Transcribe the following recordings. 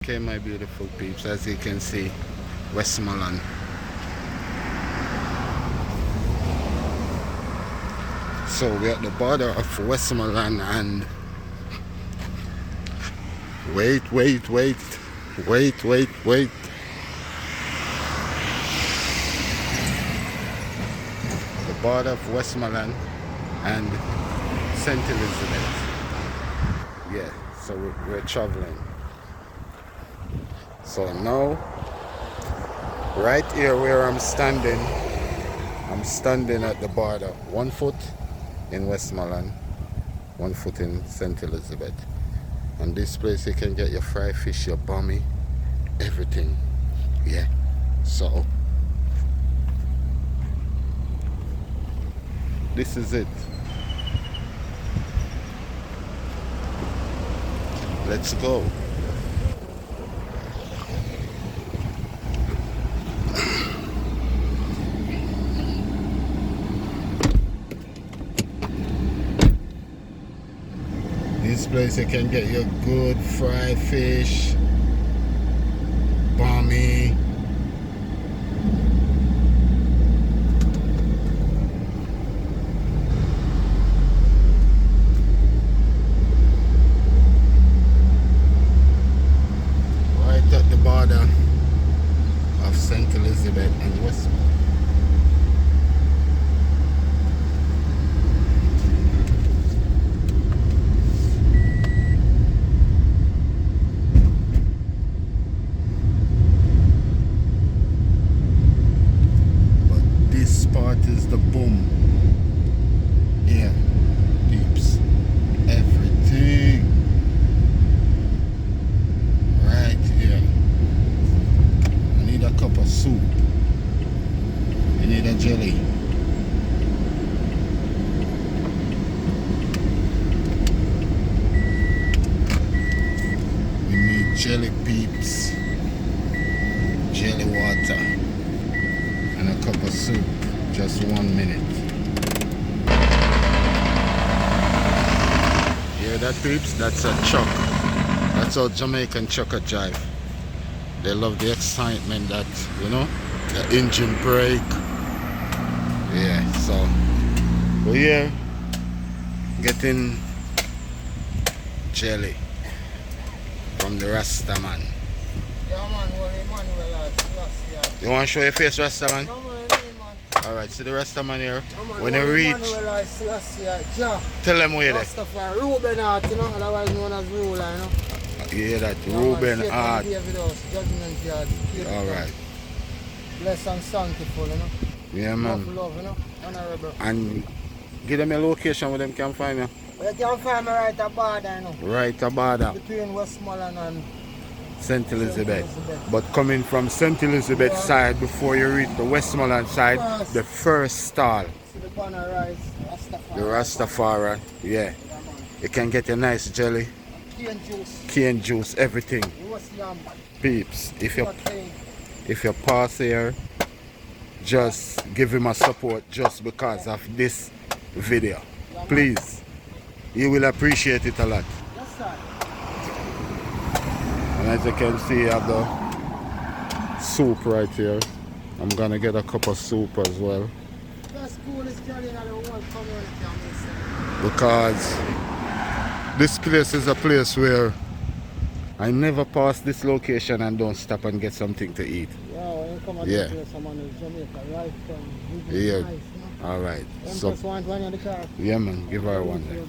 Okay, my beautiful peeps, as you can see, Westmoreland. So we're at the border of Westmoreland and wait. The border of Westmoreland and St. Elizabeth. Yeah, so we're traveling. So now, right here where I'm standing at the border. 1 foot in Westmoreland, 1 foot in St. Elizabeth. And this place you can get your fried fish, your bummy, everything. Yeah. So this is it. Let's go. This place you can get your good fried fish, bummy, right at the border of St. Elizabeth and Westmoreland. Is the boom. Yeah, peeps. Everything right here. I need a cup of soup. I need a jelly. We need jelly, peeps. Jelly water. And a cup of soup. Just 1 minute. Hear that, peeps? That's a chuck. That's how Jamaican chucker jive. They love the excitement that, you know, the engine brake. Yeah, so we're here getting jelly from the Rasta man. You want to show your face, Rasta man? Alright, see the Rasta man here. When you reach, tell them where you're there. Ruben Art, you know, otherwise known as Ruler, you know. You hear that? Ruben Art. Alright. Blessed and sanctified, you know. Yeah, man. Love, you know. Honorable. And give them a location where them can find you. You can find me right at border, you know. Right at border. Between Westmoreland and St. Elizabeth. But coming from St. Elizabeth side before you reach the Westmoreland side, the first stall. See the banner rise, Rastafari. The Rastafari, yeah. You can get a nice jelly, cane juice, everything. Peeps, if you pass here, just give him a support just because of this video. Please. You will appreciate it a lot. And as you can see, I have the soup right here. I'm gonna get a cup of soup as well. Because this place is a place where I never pass this location and don't stop and get something to eat. Yeah. Yeah. Alright. So, yeah, man, give her one there.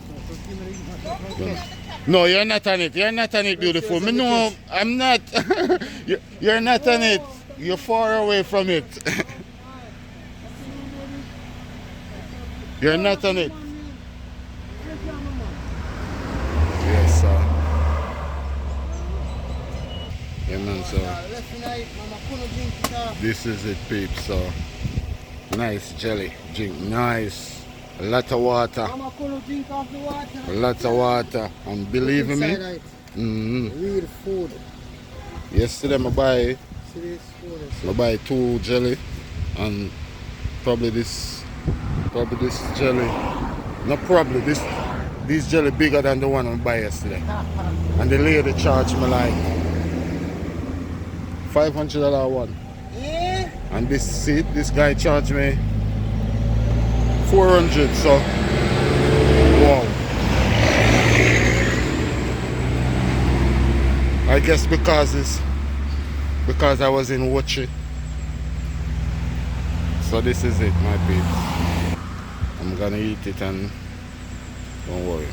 Yeah. No, you're not on it. You're not on it, beautiful. Me no, I'm not. You're not on it. You're far away from it. You're not on it. Yes, sir. Yeah, man, so this is it, peeps. So nice jelly drink, nice. A lot of water. A lot of water. And believe me, real food. Yesterday I buy 2 jelly and probably this jelly. Not probably this jelly bigger than the one I buy yesterday. And the lady charged me like $500 one. Yeah. And this seat, this guy charged me 400, so wow. I guess because I was in Watchy. So this is it, my peeps. I'm gonna eat it and don't worry.